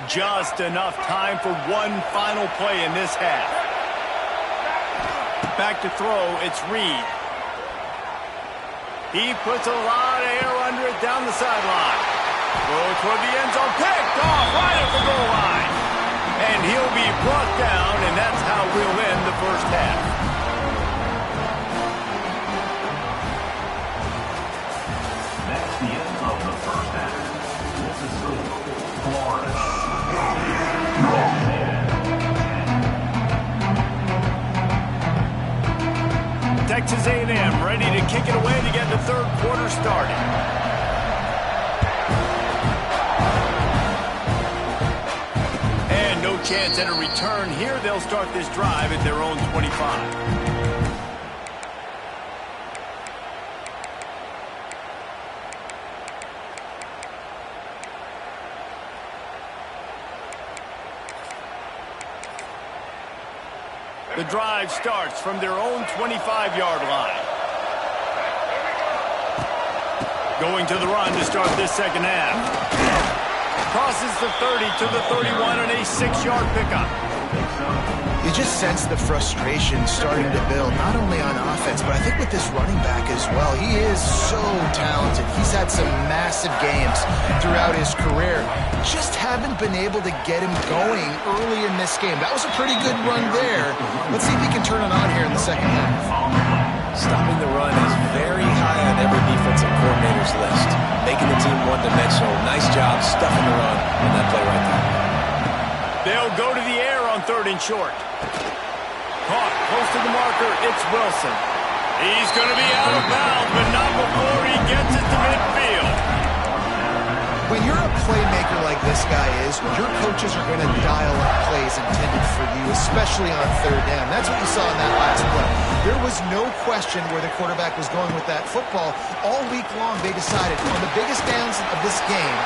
Just enough time for one final play in this half. Back to throw, it's Reed. He puts a lot of air under it down the sideline. Throw toward the end zone, picked off right at the goal line. And he'll be brought down, and that's how we'll end the first half. That's the end of the first half. This is Florida. Texas A&M ready to kick it away to get the third quarter started. And no chance at a return here. They'll start this drive at their own 25. The drive starts from their own 25-yard line. Going to the run to start this second half. Crosses the 30 to the 31 and a 6-yard pickup. You just sense the frustration starting to build, not only on offense, but I think with this running back as well. He is so talented. He's had some massive games throughout his career. Just haven't been able to get him going early in this game. That was a pretty good run there. Let's see if he can turn it on here in the second half. Stopping the run is very high on every defensive coordinator's list. Making the team one-dimensional. Nice job stuffing the run in that play right there. They'll go to the air on third and short. Caught close to the marker, it's Wilson. He's going to be out of bounds, but not before he gets it to midfield. When you're a playmaker like this guy is, your coaches are going to dial up plays intended for you, especially on third down. That's what you saw in that last play. There was no question where the quarterback was going with that football. All week long, they decided on the biggest downs of this game,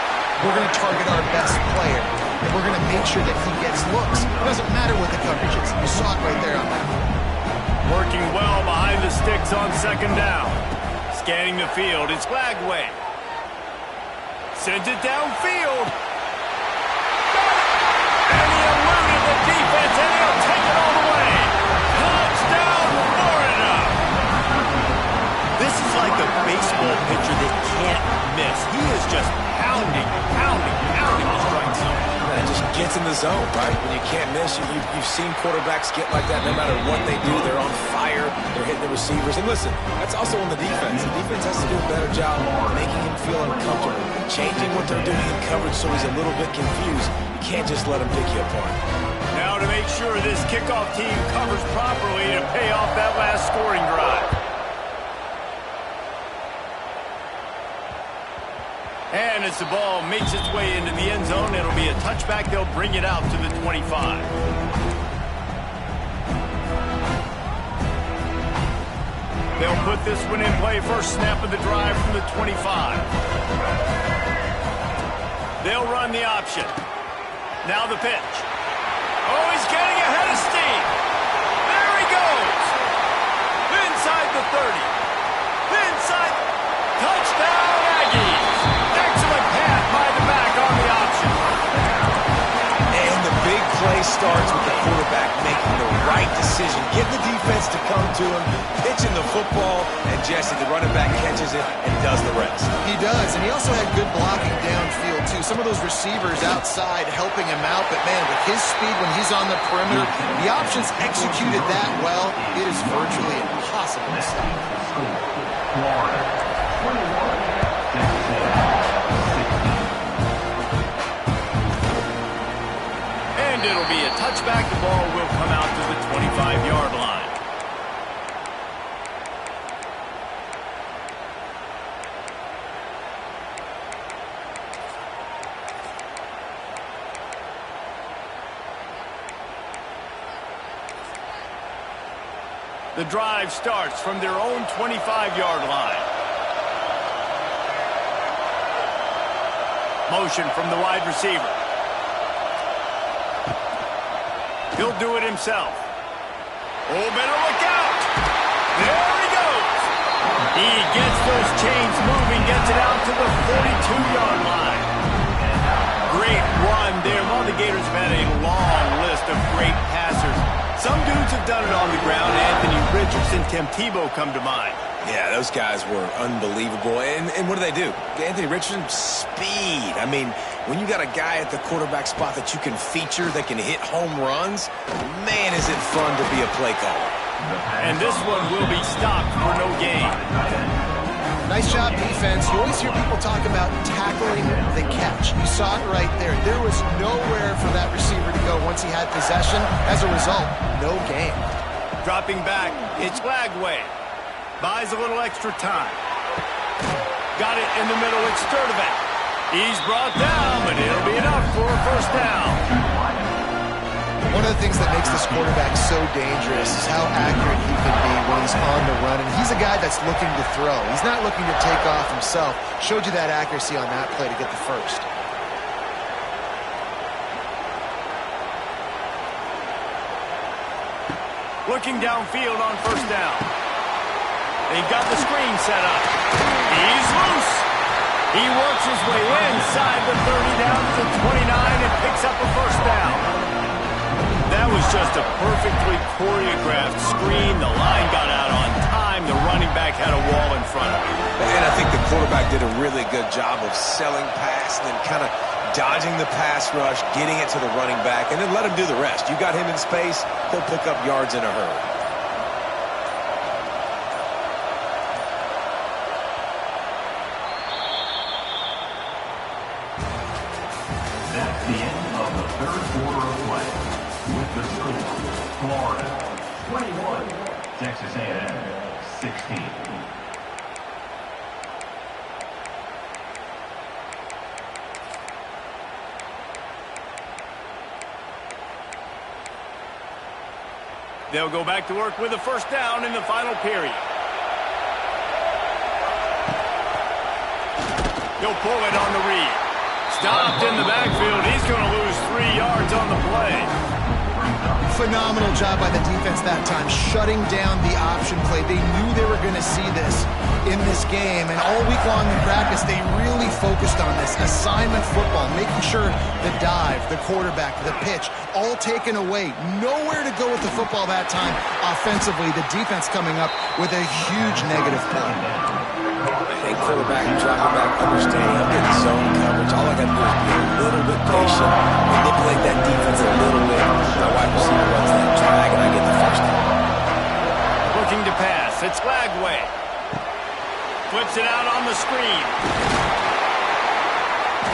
we're going to target our best player, and we're going to make sure that he gets looks. It doesn't matter what the coverage is. You saw it right there on that one. Working well behind the sticks on second down. Scanning the field, it's Flagway. Sent it downfield. And he eluded the defense, and he'll take it all the way. Touchdown, Florida. This is like a baseball pitcher that can't miss. He is just pounding the strike zone. It just gets in the zone, right? When you can't miss, you've seen quarterbacks get like that no matter what they do. They're on fire. They're hitting the receivers. And listen, that's also on the defense. The defense has to do a better job making him feel uncomfortable, changing what they're doing in coverage so he's a little bit confused. You can't just let him pick you apart. Now to make sure this kickoff team covers properly to pay off that last scoring drive. And as the ball makes its way into the end zone, it'll be a touchback. They'll bring it out to the 25. They'll put this one in play. First snap of the drive from the 25. They'll run the option. Now the pitch. Oh, he's getting ahead of steam. There he goes. Inside the 30. Inside. Touchdown, Aggies. Excellent pass by the back on the option. And the big play starts with the quarterback making the right decision, getting the defense to come to him, pitching the football, and Jesse, the running back, catches it and does the rest. He does, and he also had good blocking downfield, too. Some of those receivers outside helping him out, but, man, with his speed when he's on the perimeter, the options executed that well, it is virtually impossible to stop. Florida, 21. it'll be a touchback. The ball will come out to the 25-yard line. The drive starts from their own 25-yard line. Motion from the wide receiver. He'll do it himself. Oh, better look out. There he goes. He gets those chains moving, gets it out to the 42-yard line. Great run there. Well, the Gators have had a long list of great passers. Some dudes have done it on the ground. Anthony Richardson, Tim Tebow come to mind. Yeah, those guys were unbelievable. And what do? Anthony Richardson, speed. I mean, when you got a guy at the quarterback spot that you can feature, that can hit home runs, man, is it fun to be a play caller. And this one will be stopped for no gain. Nice job, defense. You always hear people talk about tackling the catch. You saw it right there. There was nowhere for that receiver to go once he had possession. As a result, no gain. Dropping back, it's Flagway. Buys a little extra time. Got it in the middle, it's Sturdivant. He's brought down, but it'll be enough for a first down. One of the things that makes this quarterback so dangerous is how accurate he can be when he's on the run. And he's a guy that's looking to throw. He's not looking to take off himself. Showed you that accuracy on that play to get the first. Looking downfield on first down. They got the screen set up. He's loose. He works his way inside the 30 down to 29 and picks up a first down. That was just a perfectly choreographed screen. The line got out on time. The running back had a wall in front of him. And I think the quarterback did a really good job of selling pass and then kind of dodging the pass rush, getting it to the running back, and then let him do the rest. You got him in space, he'll pick up yards in a hurry. That's the end of the third quarter of play. With the score, Florida 21, Texas A&M 16. They'll go back to work with a first down in the final period. He'll pull it on the read. Stopped in the backfield. He's going to lose 3 yards on the play. Phenomenal job by the defense that time, shutting down the option play. They knew they were going to see this in this game, and all week long in practice, they really focused on this assignment football, making sure the dive, the quarterback, the pitch, all taken away. Nowhere to go with the football that time offensively. The defense coming up with a huge negative play. Hey, quarterback, dropping back, understanding, I'm getting zone coverage. All I got to do is be a little bit patient, manipulate that defense a little bit. My wide receiver runs that drag, and I get the first down. Looking to pass. It's Flagway. Flips it out on the screen.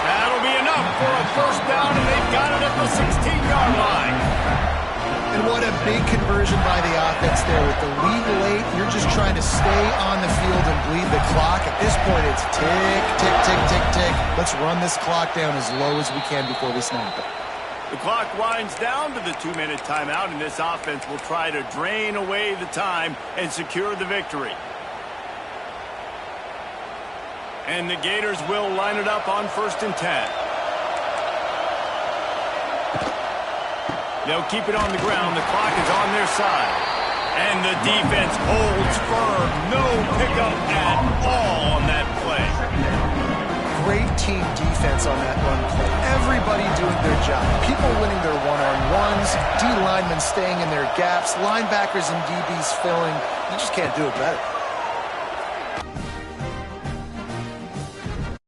That'll be enough for a first down, and they've got it at the 16-yard line. And what a big conversion by the offense there. With the lead late, you're just trying to stay on the field and bleed the clock. At this point, it's tick, tick, tick, tick, tick. Let's run this clock down as low as we can before we snap it. The clock winds down to the 2-minute timeout, and this offense will try to drain away the time and secure the victory. And the Gators will line it up on 1st and 10. They'll keep it on the ground. The clock is on their side. And the defense holds firm. No pickup at all on that play. Great team defense on that run play. Everybody doing their job. People winning their one-on-ones, D linemen staying in their gaps, linebackers and DBs filling. You just can't do it better.